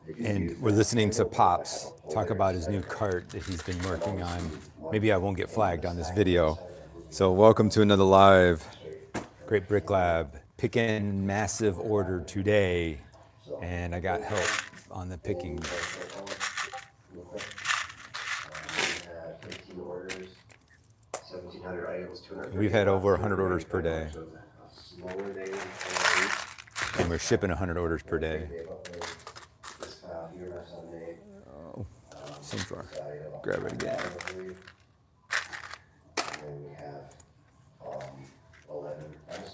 And we're listening to Pops talk about his new cart that he's been working on. Maybe I won't get flagged on this video. So welcome to another live Great Brick Lab. Picking massive order today, and I got help on the picking. We've had over 100 orders per day. And we're shipping 100 orders per day. Oh, same drawer. Grab it again.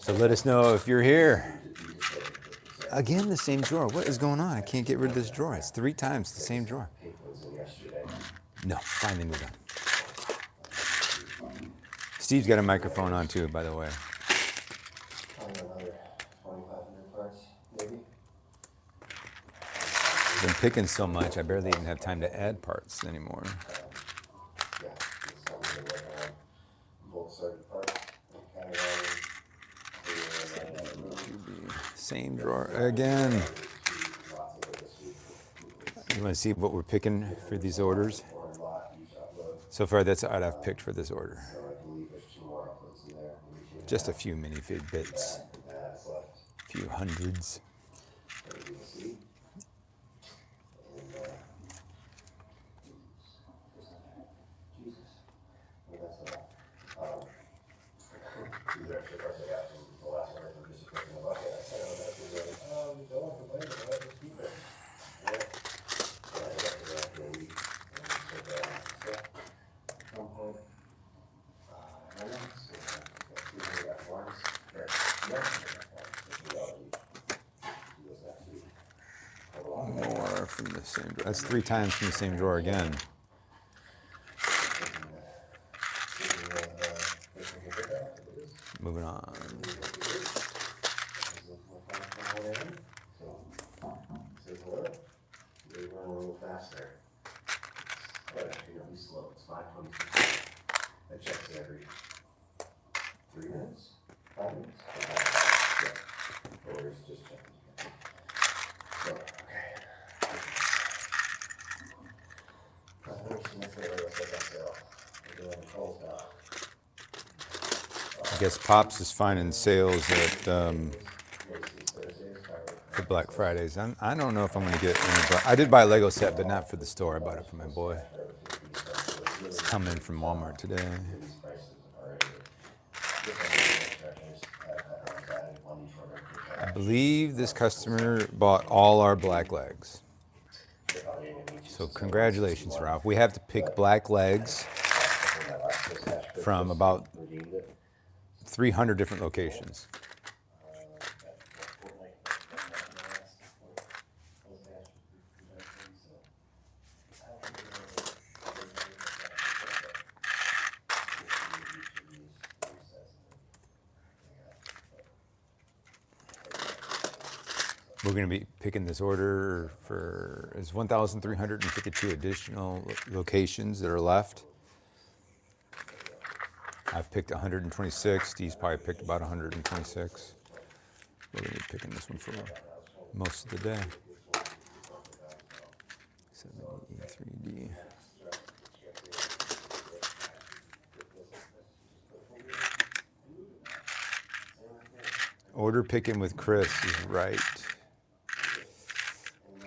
So let us know if you're here. Again, the same drawer. What is going on? I can't get rid of this drawer. It's 3 times the same drawer. No, finally moved on. Steve's got a microphone on too, by the way. I've been picking so much, I barely even have time to add parts anymore. Same drawer again. You want to see what we're picking for these orders? So far, that's what I've picked for this order. Just a few minifig bits, a few hundreds. More from the same drawer. That's 3 times from the same drawer again. Moving on. That checks every 3 minutes, 5 minutes. Orders just checking. So, okay. I guess Pops is finding sales at for Black Fridays. I don't know if I'm going to get any. I did buy a Lego set, but not for the store. I bought it for my boy. It's coming from Walmart today. I believe this customer bought all our black legs. So congratulations, Ralph. We have to pick black legs from about 300 different locations. We're going to be picking this order for, it's 1,352 additional locations that are left. I've picked 126. Steve's probably picked about 126. We're going to be picking this one for most of the day. 70E3D. Order picking with Chris is right.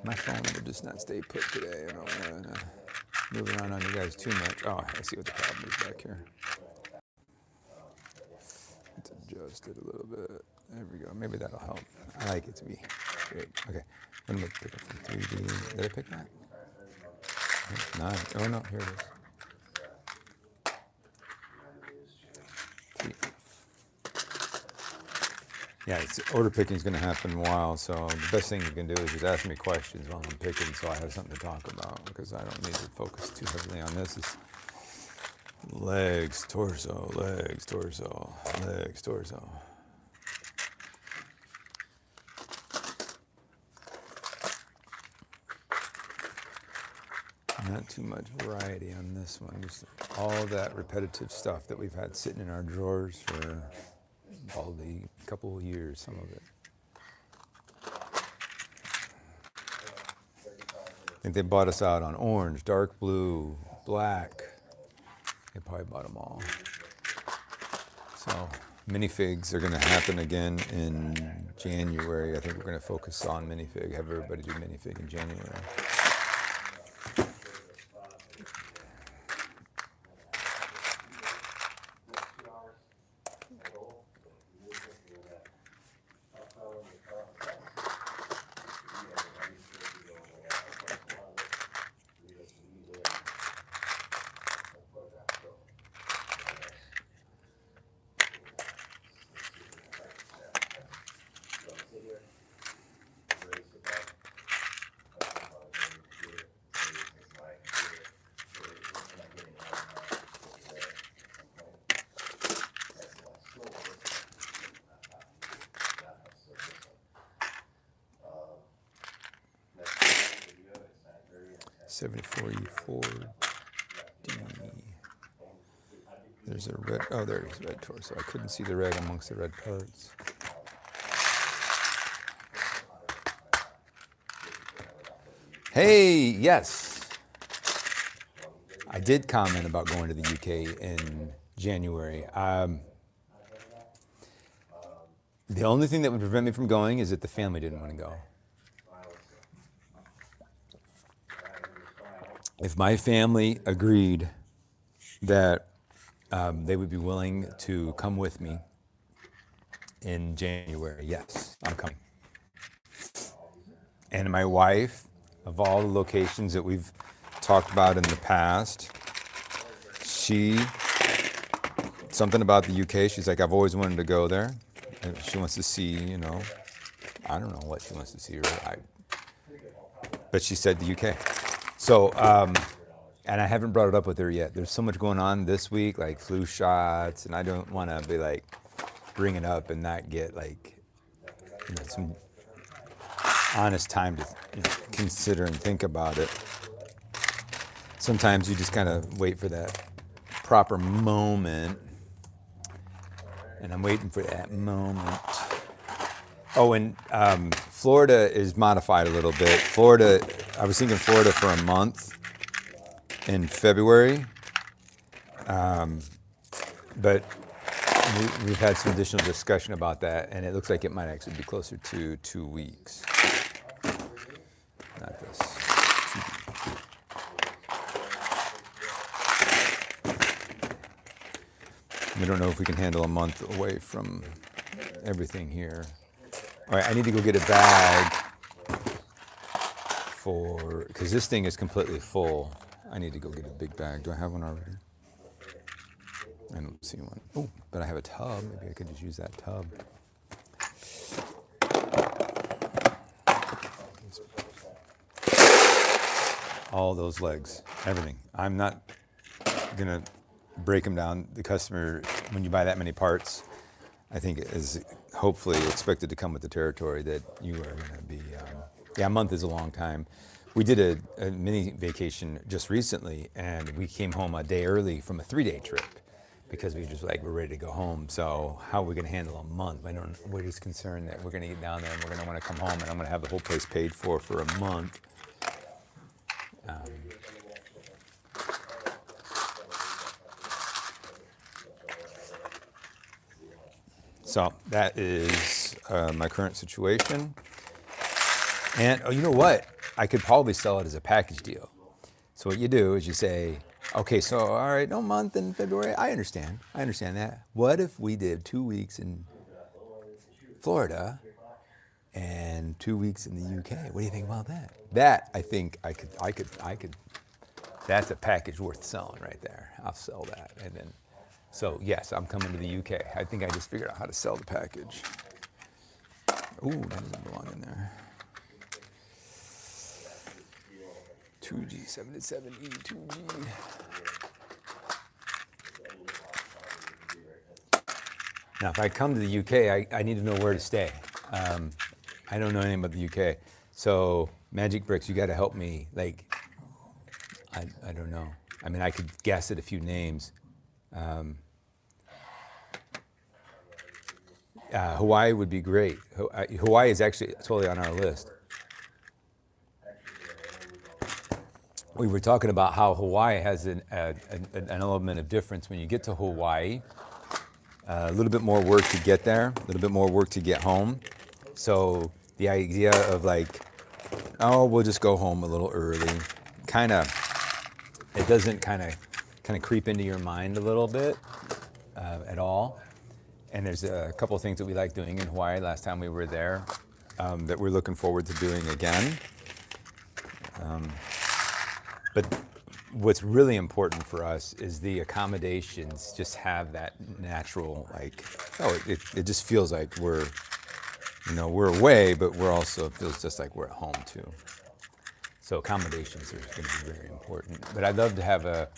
My phone will just not stay put today. I don't want to move around on you guys too much. Oh, I see what the problem is back here. Let's adjust it a little bit. There we go. Maybe that'll help. I like it to be big. Okay. Let me pick up from 3D. Did I pick that? Nine. Oh, no. Here it is. 3F. Yeah, order picking is going to happen in a while, so the best thing you can do is just ask me questions while I'm picking so I have something to talk about, because I don't need to focus too heavily on this. It's legs, torso, legs, torso, legs, torso. Not too much variety on this one, just all that repetitive stuff that we've had sitting in our drawers for all the couple of years, some of it. think they bought us out on orange, dark blue, black. They probably bought them all. So minifigs are going to happen again in January. I think we're going to focus on minifig, have everybody do minifig in January. E4D. There's a red, oh, there it is, red torso. I couldn't see the red amongst the red parts. Hey, yes. I did comment about going to the UK in January. The only thing that would prevent me from going is if the family didn't want to go. If my family agreed that they would be willing to come with me in January, yes, I'm coming. And my wife, of all the locations that we've talked about in the past, something about the UK, she's like, I've always wanted to go there. And she wants to see, you know, I don't know what she wants to see, but she said the UK. So, and I haven't brought it up with her yet. There's so much going on this week, like flu shots, and I don't want to be like, bring it up and not get like, you know, some honest time to consider and think about it. Sometimes you just kind of wait for that proper moment, and I'm waiting for that moment. Oh, and Florida is modified a little bit. Florida, I was thinking Florida for a month in February, but we've had some additional discussion about that, and it looks like it might actually be closer to 2 weeks. Not this. We don't know if we can handle a month away from everything here. All right, I need to go get a bag because this thing is completely full. I need to go get a big bag. Do I have one already? I don't see one. Oh, but I have a tub. Maybe I could just use that tub. All those legs, everything. I'm not gonna break them down. The customer, when you buy that many parts, I think is hopefully expected to come with the territory that you are gonna be, a month is a long time. We did a mini vacation just recently, and we came home a day early from a 3-day trip because we just like, we're ready to go home. So how are we gonna handle a month? We're just concerned that we're gonna get down there and we're gonna wanna come home and I'm gonna have the whole place paid for a month. So that is my current situation. And you know what? I could probably sell it as a package deal. So what you do is you say, okay, so all right, no month in February. I understand that. What if we did 2 weeks in Florida and 2 weeks in the UK? What do you think about that? That I think I could. That's a package worth selling right there. I'll sell that, and then. So yes, I'm coming to the UK. I think I just figured out how to sell the package. Ooh, that doesn't belong in there. 2G77E, 2G. Now, if I come to the UK, I need to know where to stay. I don't know anything about the UK. So Magic Bricks, you got to help me. Like, I don't know. I mean, I could guess at a few names. Hawaii would be great. Hawaii is actually totally on our list. we were talking about how Hawaii has an element of difference when you get to Hawaii. A little bit more work to get there, a little bit more work to get home. So the idea of like, oh, we'll just go home a little early, it doesn't kind of creep into your mind a little bit at all. And there's a couple of things that we like doing in Hawaii last time we were there that we're looking forward to doing again. But what's really important for us is the accommodations just have that natural, like, it just feels like we're away, but it feels just like we're at home too. So accommodations are going to be very important. But I'd love to have a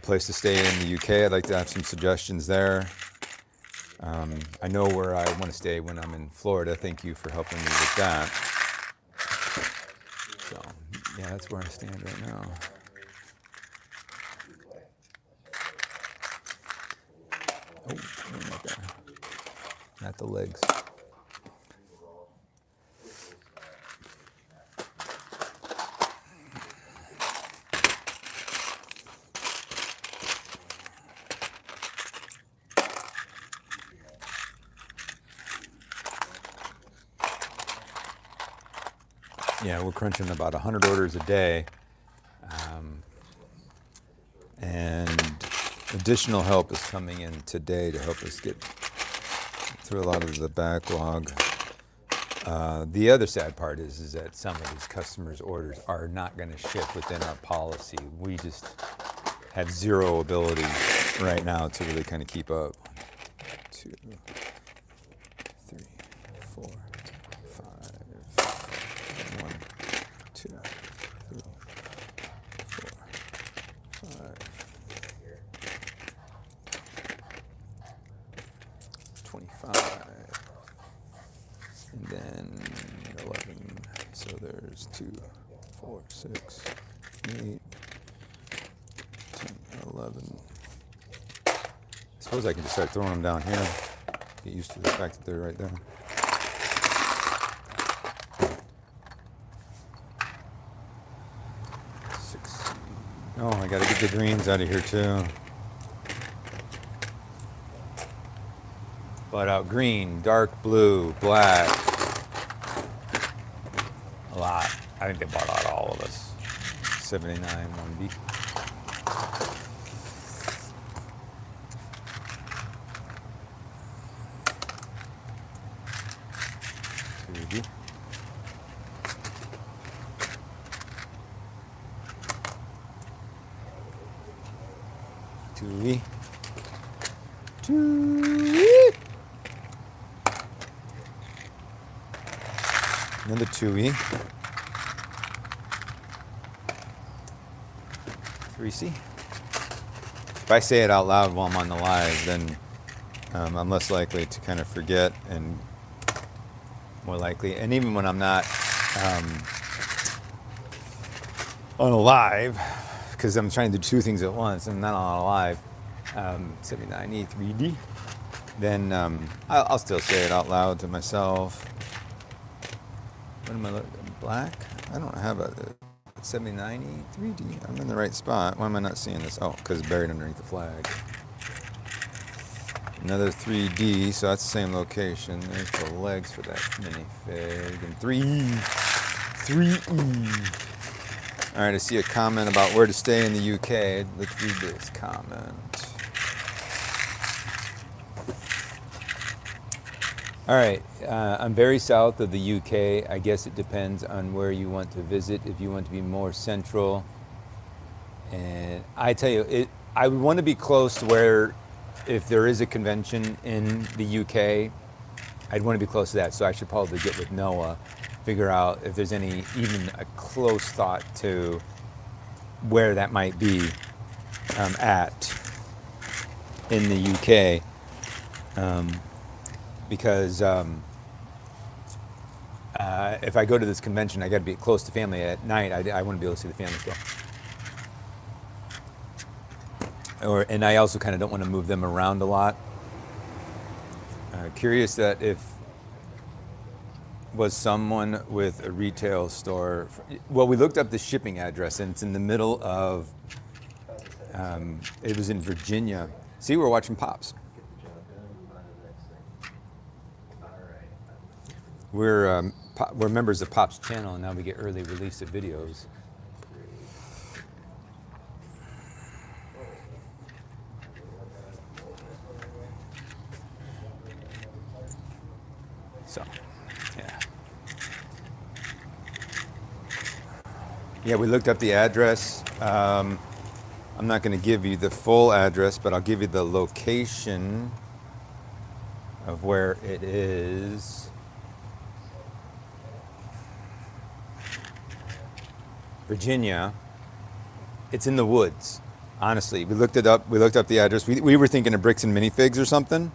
place to stay in the UK. I'd like to have some suggestions there. I know where I want to stay when I'm in Florida. Thank you for helping me with that. So, yeah, that's where I stand right now. Oh, not there. Not the legs. Yeah, we're crunching about 100 orders a day. And additional help is coming in today to help us get through a lot of the backlog. The other sad part is that some of these customers' orders are not going to ship within our policy. We just have zero ability right now to really kind of keep up. 2, 3, 4, 5, 1, 2, 3, 4, 5, 25, and then 11. So there's 2, 4, 6, 8, 10, 11. I suppose I can just start throwing them down here. Get used to the fact that they're right there. 16. Oh, I gotta get the greens out of here too. Bought out green, dark blue, black. A lot. I think they bought out all of us. 79 1B. Two-E. Two-E. Another 2E. 3C. If I say it out loud while I'm on the live, then I'm less likely to kind of forget, and more likely, and even when I'm not on a live, because I'm trying to do two things at once, and not on a live, 79E 3D, then I'll still say it out loud to myself. What am I looking at? Black? I don't have a 79E 3D. I'm in the right spot. Why am I not seeing this? Oh, because it's buried underneath the flag. Another 3D, so that's the same location. There's the legs for that minifig. And 3E. 3E. All right, I see a comment about where to stay in the UK. Let's read this comment. All right, I'm very south of the UK. I guess it depends on where you want to visit. If you want to be more central, and I tell you, I would want to be close to where, if there is a convention in the UK, I'd want to be close to that. So I should probably get with Noah, figure out if there's even a close thought to where that might be at in the UK. Because if I go to this convention, I got to be close to family at night. I want to be able to see the family still. And I also kind of don't want to move them around a lot. Curious that if was someone with a retail store. Well, we looked up the shipping address, and it's in the middle of. It was in Virginia. See, we're watching Pops. We're members of Pop's channel, and now we get early release of videos. So, yeah. Yeah, we looked up the address. I'm not going to give you the full address, but I'll give you the location of where it is. Virginia. It's in the woods. Honestly, we looked it up. We looked up the address. We were thinking of Bricks and Minifigs or something.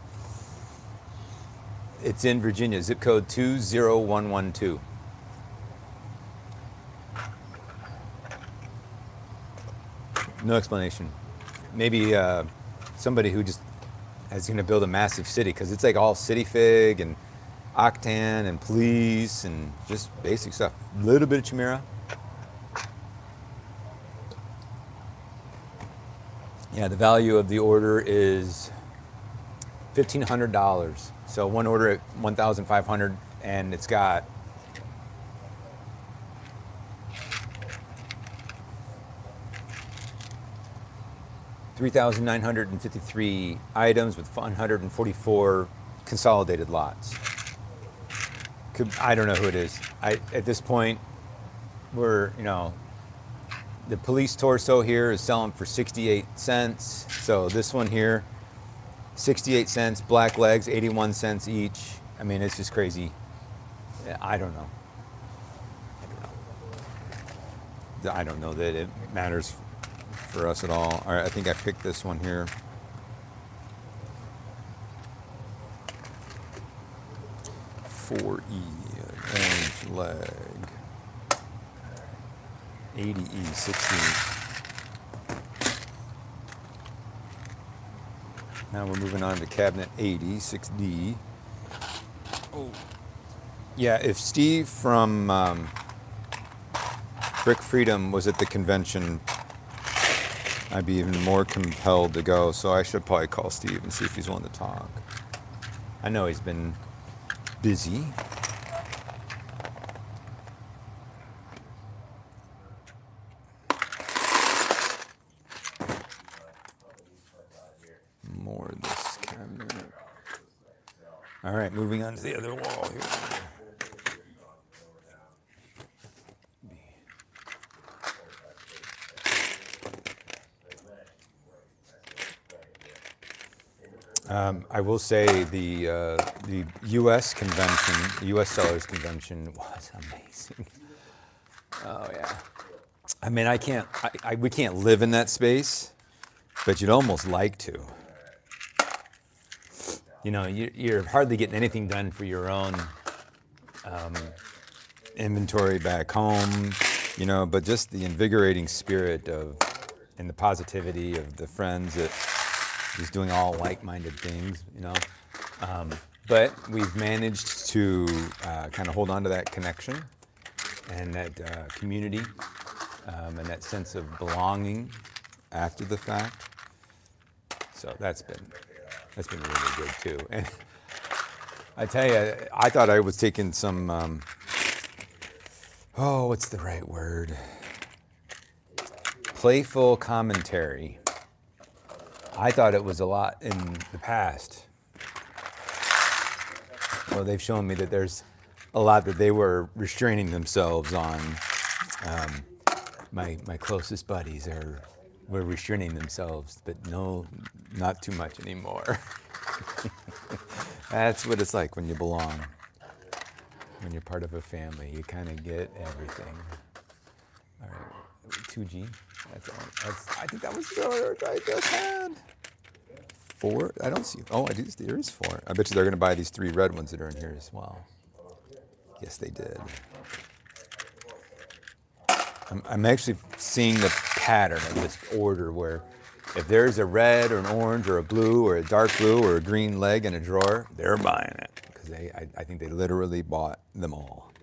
It's in Virginia, zip code 20112. No explanation. Maybe somebody who just is going to build a massive city, because it's like all City Fig and Octan and Police and just basic stuff. A little bit of Chimera. Yeah, the value of the order is $1,500. So one order at $1,500, and it's got $3,953 items with 144 consolidated lots. I don't know who it is. At this point, we're, the Police torso here is selling for 68 cents. So this one here, 68 cents, black legs, 81 cents each. I mean, it's just crazy. I don't know. I don't know that it matters for us at all. All right, I think I picked this one here. .4E, orange leg. 80E, 16. Now we're moving on to cabinet 80, 6D. Oh. Yeah, if Steve from Brick Freedom was at the convention, I'd be even more compelled to go. So I should probably call Steve and see if he's willing to talk. I know he's been busy. More of this cabinet. All right, moving on to the other wall here. I will say the U.S. convention, the U.S. Sellers Convention was amazing. Oh yeah. I mean, we can't live in that space, but you'd almost like to. You're hardly getting anything done for your own inventory back home, but just the invigorating spirit and the positivity of the friends that is doing all like-minded things, but we've managed to kind of hold on to that connection and that community and that sense of belonging after the fact. So that's been really good too. And I tell you, I thought I was taking some, what's the right word? Playful commentary. I thought it was a lot in the past. Well, they've shown me that there's a lot that they were restraining themselves on. My closest buddies were restraining themselves, but no, not too much anymore. That's what it's like when you belong. When you're part of a family, you kind of get everything. All right, 2G. I think that was the order I just had. 4? I don't see. Oh, there is 4. I bet you they're going to buy these 3 red ones that are in here as well. Yes, they did. I'm actually seeing the pattern of this order where if there's a red or an orange or a blue or a dark blue or a green leg in a drawer, they're buying it because because I think they literally bought them all.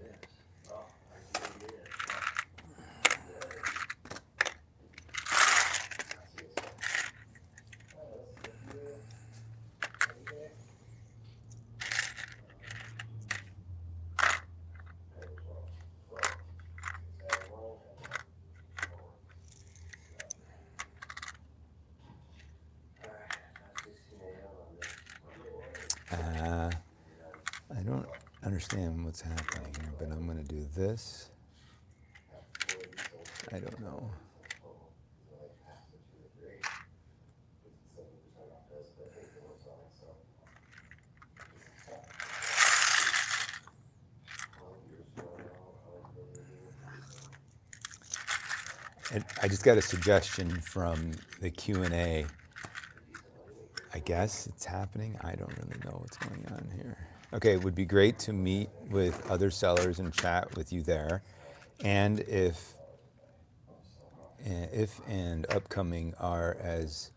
I don't understand what's happening here, but I'm going to do this. I don't know. And I just got a suggestion from the Q&A. I guess it's happening. I don't really know what's going on here. Okay, it would be great to meet with other sellers and chat with you there. And if and upcoming are as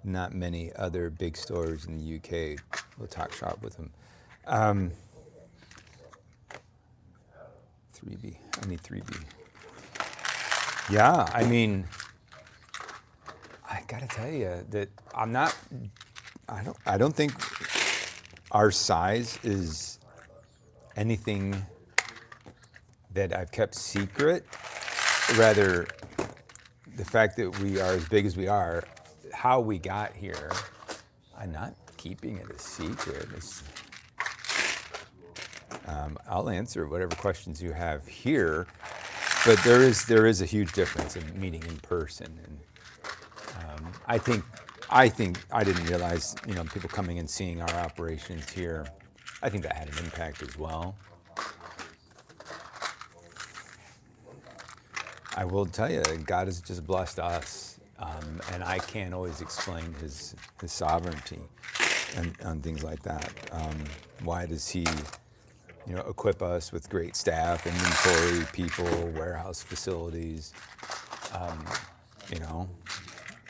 not many other big stores in the UK, we'll talk shop with them. 3B, I need 3B. Yeah, I mean, I gotta tell you that I don't think our size is anything that I've kept secret. Rather, the fact that we are as big as we are, how we got here, I'm not keeping it a secret. I'll answer whatever questions you have here, but there is a huge difference in meeting in person. And I think I didn't realize, people coming and seeing our operations here, I think that had an impact as well. I will tell you, God has just blessed us, and I can't always explain his sovereignty and things like that. Why does he, equip us with great staff, inventory, people, warehouse facilities?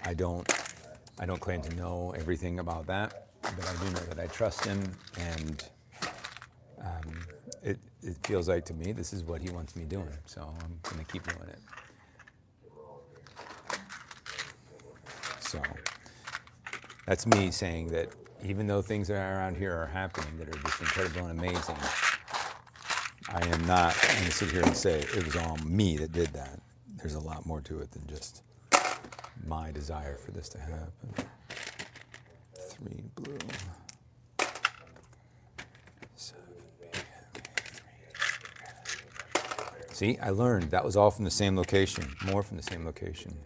I don't claim to know everything about that, but I do know that I trust him, and it feels like to me this is what he wants me doing, so I'm going to keep doing it. So that's me saying that even though things around here are happening that are just incredible and amazing, I am not going to sit here and say it was all me that did that. There's a lot more to it than just my desire for this to happen. 3 blue. 7 B. Okay, 3. See, I learned that was all from the same location, more from the same location.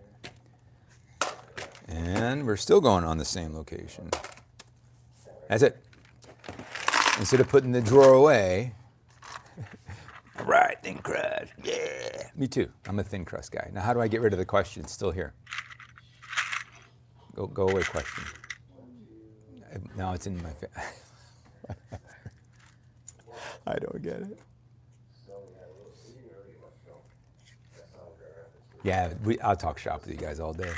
And we're still going on the same location. That's it. Instead of putting the drawer away, all right, thin crust, yeah. Me too, I'm a thin crust guy. Now how do I get rid of the question? It's still here. Go away question. Now it's in my face. I don't get it. Yeah, I'll talk shop with you guys all day.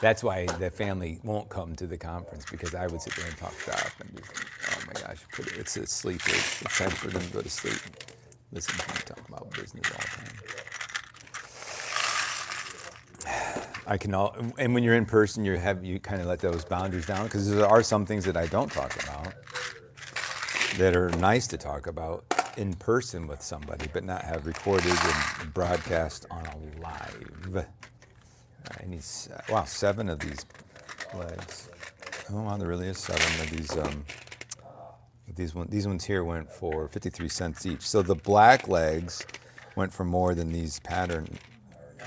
That's why the family won't come to the conference, because I would sit there and talk shop and just, oh my gosh, it's a sleep. It's time for them to go to sleep. Listen to me talk about business all the time. And when you're in person, you kind of let those boundaries down, because there are some things that I don't talk about that are nice to talk about in person with somebody, but not have recorded and broadcast on a live. I need 7 of these legs. Oh wow, there really is 7 of these. These ones here went for 53 cents each. So the black legs went for more than these pattern.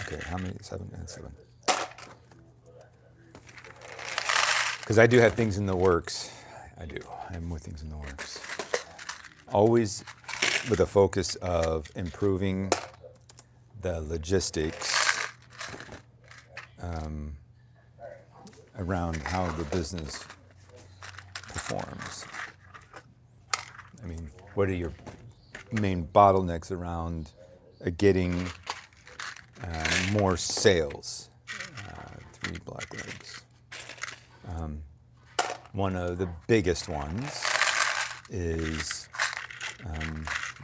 Okay, how many? 7 and 7. Because I do have things in the works. I do. I have more things in the works. Always with a focus of improving the logistics around how the business performs. I mean, what are your main bottlenecks around getting more sales? 3 black legs. One of the biggest ones is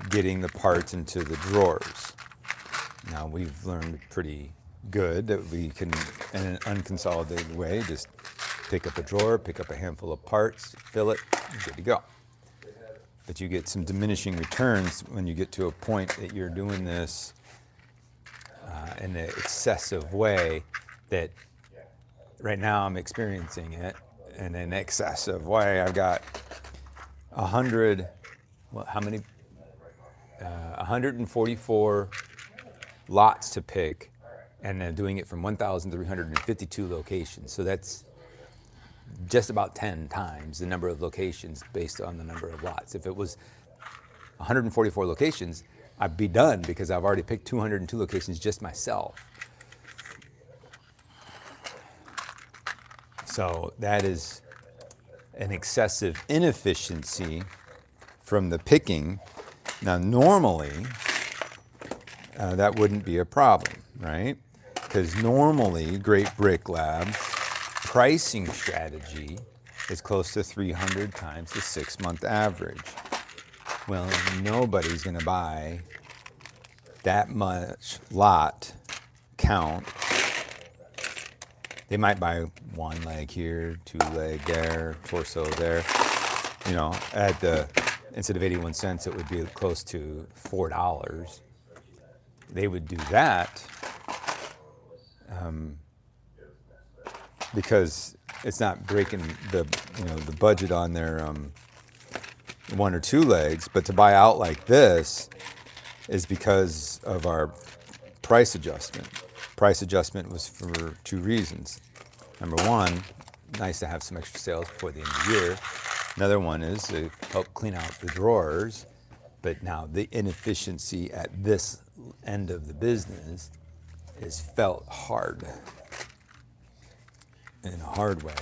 getting the parts into the drawers. Now we've learned pretty good that we can, in an unconsolidated way, just pick up a drawer, pick up a handful of parts, fill it, and good to go. But you get some diminishing returns when you get to a point that you're doing this in an excessive way, that right now I'm experiencing it in an excessive way. I've got 144 lots to pick, and then doing it from 1,352 locations. So that's just about 10 times the number of locations based on the number of lots. If it was 144 locations, I'd be done because I've already picked 202 locations just myself. So that is an excessive inefficiency from the picking. Now, normally, that wouldn't be a problem, right? Because normally, Great Brick Lab pricing strategy is close to 300 times the 6-month average. Well, nobody's going to buy that much lot count. They might buy one leg here, 2 leg there, torso there. You know, instead of 81 cents, it would be close to $4. They would do that because it's not breaking the budget on their 1 or 2 legs. But to buy out like this is because of our price adjustment. Price adjustment was for 2 reasons. Number one, nice to have some extra sales before the end of the year. Another one is to help clean out the drawers. But now the inefficiency at this end of the business is felt hard, in a hard way.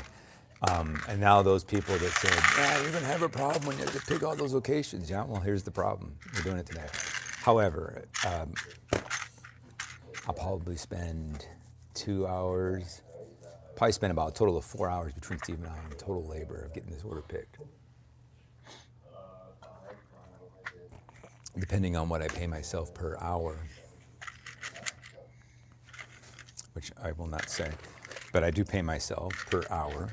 And now those people that said, yeah, you're going to have a problem when you have to pick all those locations. Yeah, well, here's the problem. We're doing it today. However, I'll probably spend 2 hours, probably spend about a total of 4 hours between Steve and I in total labor of getting this order picked. Depending on what I pay myself per hour, which I will not say, but I do pay myself per hour.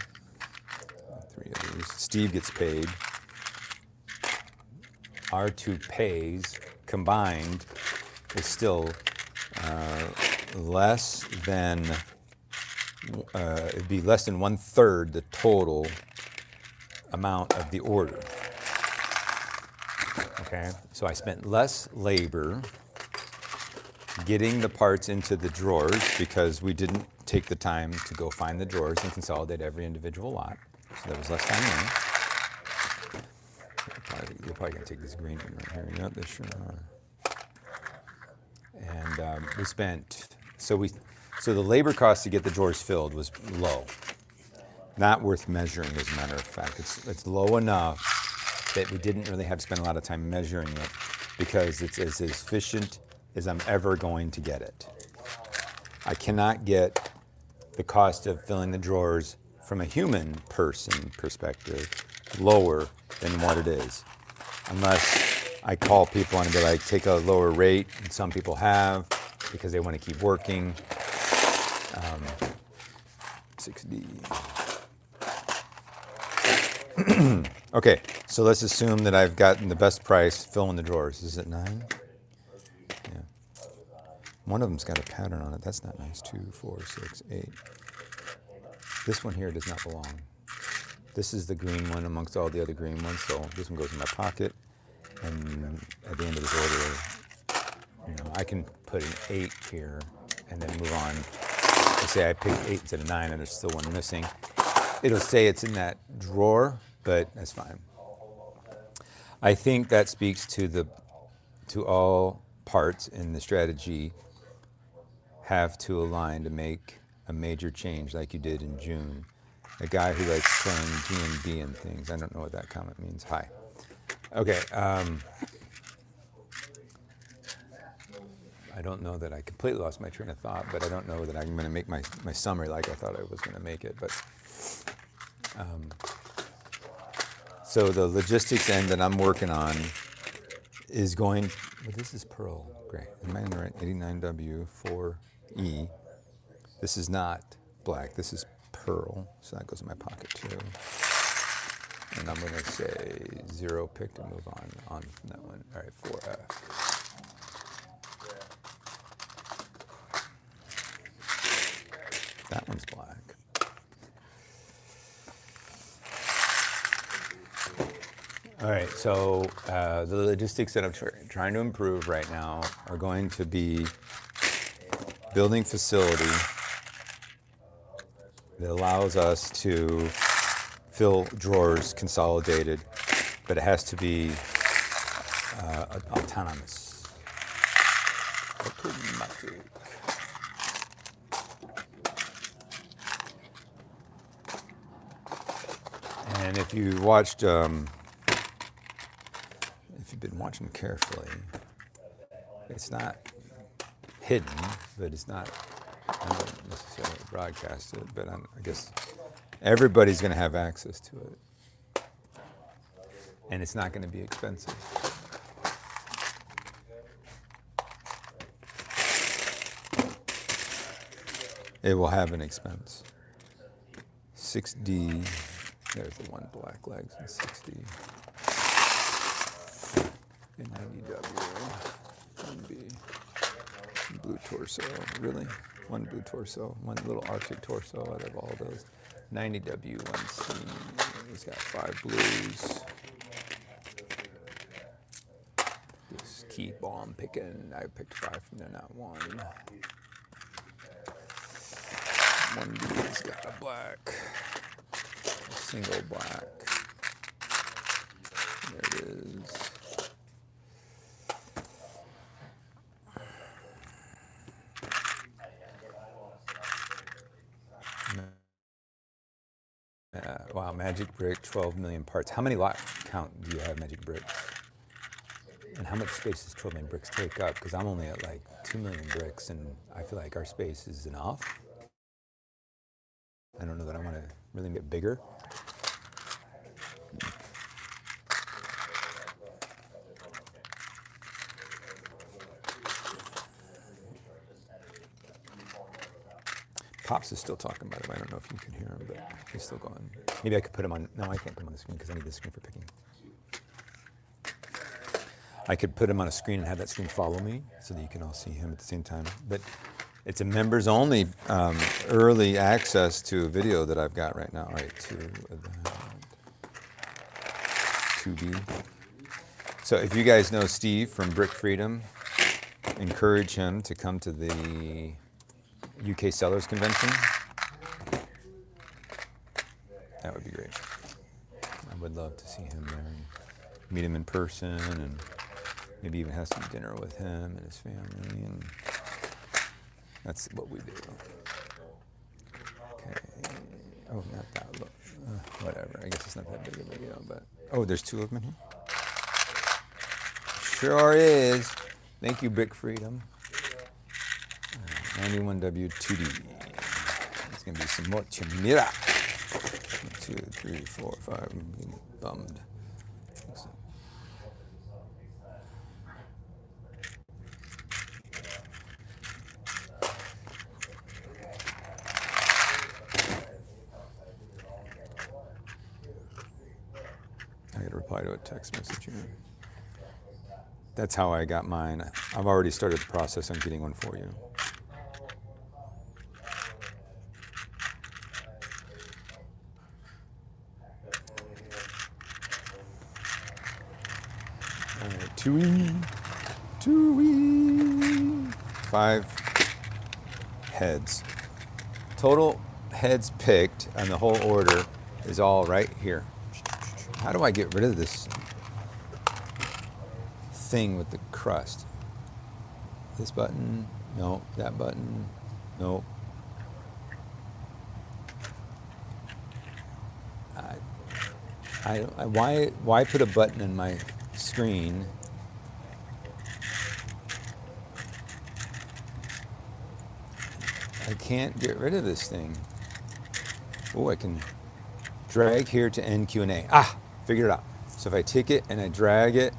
3 of these. Steve gets paid. Our 2 pays combined is still less than, it'd be less than 1/3 the total amount of the order. Okay, so I spent less labor getting the parts into the drawers because we didn't take the time to go find the drawers and consolidate every individual lot. So there was less time there. You're probably gonna take this green one right here. Yep, this sure are. And we spent, so the labor cost to get the drawers filled was low. Not worth measuring, as a matter of fact. It's low enough that we didn't really have to spend a lot of time measuring it because it's as efficient as I'm ever going to get it. I cannot get the cost of filling the drawers from a human person perspective lower than what it is. Unless I call people and be like, take a lower rate, and some people have because they want to keep working. 6D. Okay, so let's assume that I've gotten the best price filling the drawers. Is it 9? Yeah. One of them's got a pattern on it. That's not nice. 2, 4, 6, 8. This one here does not belong. This is the green one amongst all the other green ones, so this one goes in my pocket. And at the end of this order, I can put an 8 here and then move on. Let's say I picked 8 instead of 9 and there's still one missing. It'll say it's in that drawer, but that's fine. I think that speaks to all parts in the strategy have to align to make a major change like you did in June. A guy who likes playing G&D and things. I don't know what that comment means. Hi. Okay. I don't know that I completely lost my train of thought, but I don't know that I'm going to make my summary like I thought I was going to make it. But So the logistics end that I'm working on is going, but this is pearl gray. Am I in the right? 89W4E. This is not black. This is pearl. So that goes in my pocket too. And I'm going to say 0 pick to move on from that one. All right, 4F. That one's black. All right, so the logistics that I'm trying to improve right now are going to be building facility that allows us to fill drawers consolidated, but it has to be autonomous. Automatic. And if you watched, if you've been watching carefully, it's not hidden, but it's not, I don't necessarily broadcast it, but I guess everybody's going to have access to it. And it's not going to be expensive. It will have an expense. 6D, there's the one black legs, and 6D. And 90W, 1B, blue torso, really? One blue torso, one little Arctic torso out of all those. 90W, 1C, he's got 5 blues. Just keep on picking, I picked 5 from there, not 1. 1B's got a black, a single black. There it is. Wow, Magic Brick, 12 million parts. How many lot count do you have Magic Bricks? And how much space does 12 million bricks take up? Because I'm only at like 2 million bricks, and I feel like our space is enough. I don't know that I want to really get bigger. Pops is still talking about it. I don't know if you can hear him, but he's still going. Maybe I could put him on. No, I can't put him on the screen because I need the screen for picking. I could put him on a screen and have that screen follow me so that you can all see him at the same time. But it's a members only early access to a video that I've got right now. All right, 2B. So if you guys know Steve from Brick Freedom, encourage him to come to the UK Sellers Convention. That would be great. I would love to see him there and meet him in person and maybe even have some dinner with him and his family, and that's what we do. Okay. Oh, not that. Look. Whatever. I guess it's not that big of a video, but oh, there's 2 of them in here. Sure is. Thank you, Brick Freedom. 91W2D. It's gonna be some more chimera. 2, 3, 4, 5. I'm being bummed. I gotta reply to a text message here. That's how I got mine. I've already started the process on getting one for you. All right, 2E. 5 heads. Total heads picked on the whole order is all right here. How do I get rid of this thing with the crust? This button, no. That button, no. Why put a button in my screen? I can't get rid of this thing. Oh, I can drag here to end Q&A. Ah, Figured it out. So if I take it and I drag it,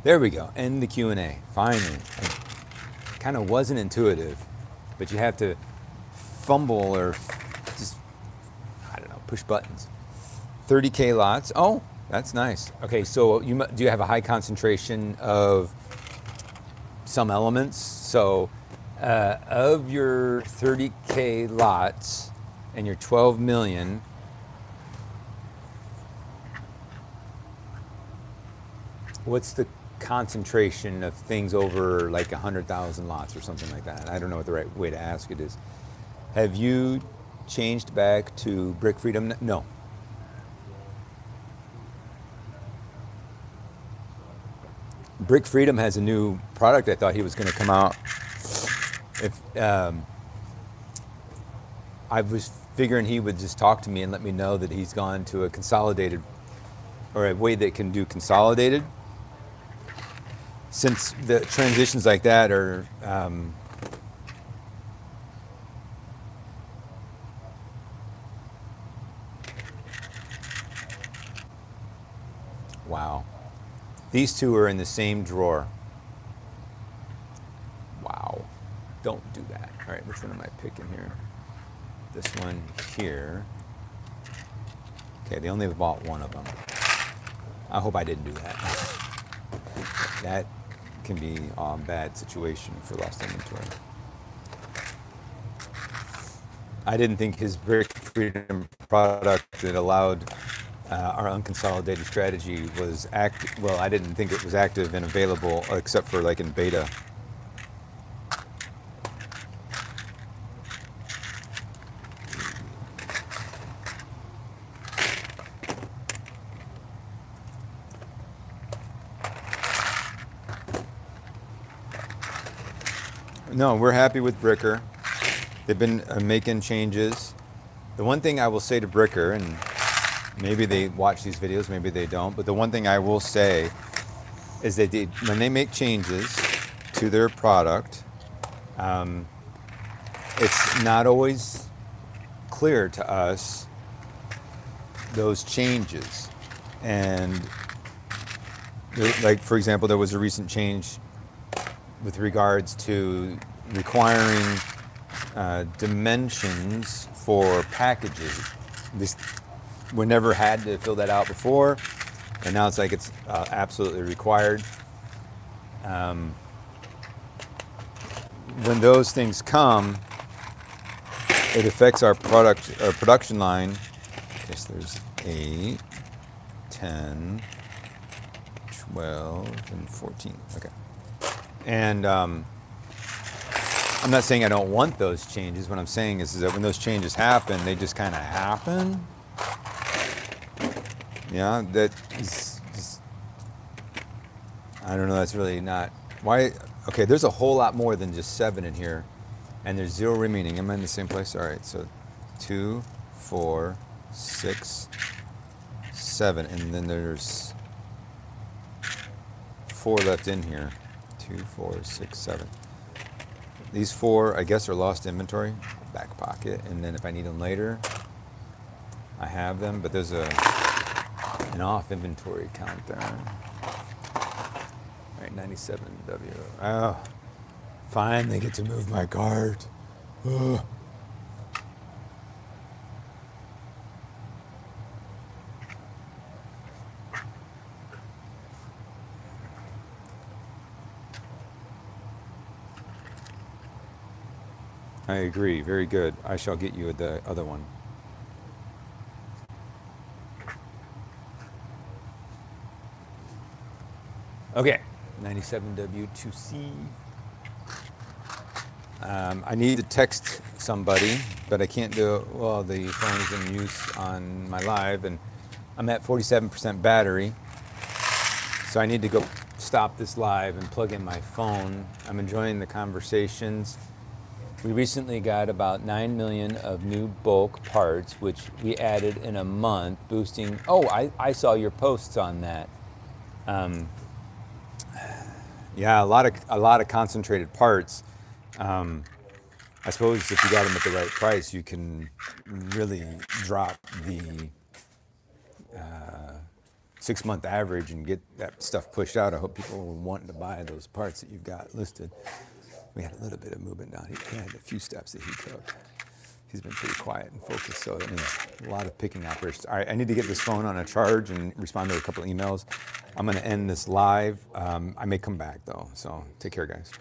there we go. End the Q&A. Finally. It kind of wasn't intuitive, but you have to fumble or just, I don't know, push buttons. 30K lots. Oh, that's nice. Okay, so do you have a high concentration of some elements? So of your 30K lots and your 12 million, what's the concentration of things over like 100,000 lots or something like that? I don't know what the right way to ask it is. Have you changed back to Brick Freedom? No. Brick Freedom has a new product. I thought he was going to come out. If I was figuring he would just talk to me and let me know that he's gone to a consolidated, or a way that can do consolidated. Since the transitions like that are wow. These two are in the same drawer. Wow. Don't do that. All right, which one am I picking here? This one here. Okay, they only bought one of them. I hope I didn't do that. That can be a bad situation for lost inventory. I didn't think his Brick Freedom product that allowed our unconsolidated strategy was active. Well, I didn't think it was active and available except for like in beta. No, we're happy with Bricker. They've been making changes. The one thing I will say to Bricker, and maybe they watch these videos, maybe they don't, but the one thing I will say is that when they make changes to their product, it's not always clear to us those changes. And like, for example, there was a recent change with regards to requiring dimensions for packages. We never had to fill that out before, and now it's like it's absolutely required. When those things come, it affects our production line. I guess there's 8, 10, 12, and 14. Okay. And I'm not saying I don't want those changes. What I'm saying is that when those changes happen, they just kind of happen. Yeah, that is just, I don't know, that's really not, why, okay, there's a whole lot more than just 7 in here, and there's 0 remaining. Am I in the same place? All right, so 2, 4, 6, 7, and then there's 4 left in here. 2, 4, 6, 7. These 4, I guess, are lost inventory, back pocket, and then if I need them later, I have them, but there's an off inventory count there. All right, 97W. Oh, finally get to move my cart. Ugh. I agree. Very good. I shall get you the other one. Okay, 97W2C. I need to text somebody, but I can't do it while the phone is in use on my live, and I'm at 47% battery. So I need to go stop this live and plug in my phone. I'm enjoying the conversations. We recently got about 9 million of new bulk parts, which we added in a month, boosting. Oh, I saw your posts on that. Yeah, a lot of concentrated parts. I suppose if you got them at the right price, you can really drop the 6-month average and get that stuff pushed out. I hope people are wanting to buy those parts that you've got listed. We had a little bit of movement down. He had a few steps that he took. He's been pretty quiet and focused, so that means a lot of picking operations. All right, I need to get this phone on a charge and respond to a couple of emails. I'm going to end this live. I may come back, though, so take care, guys.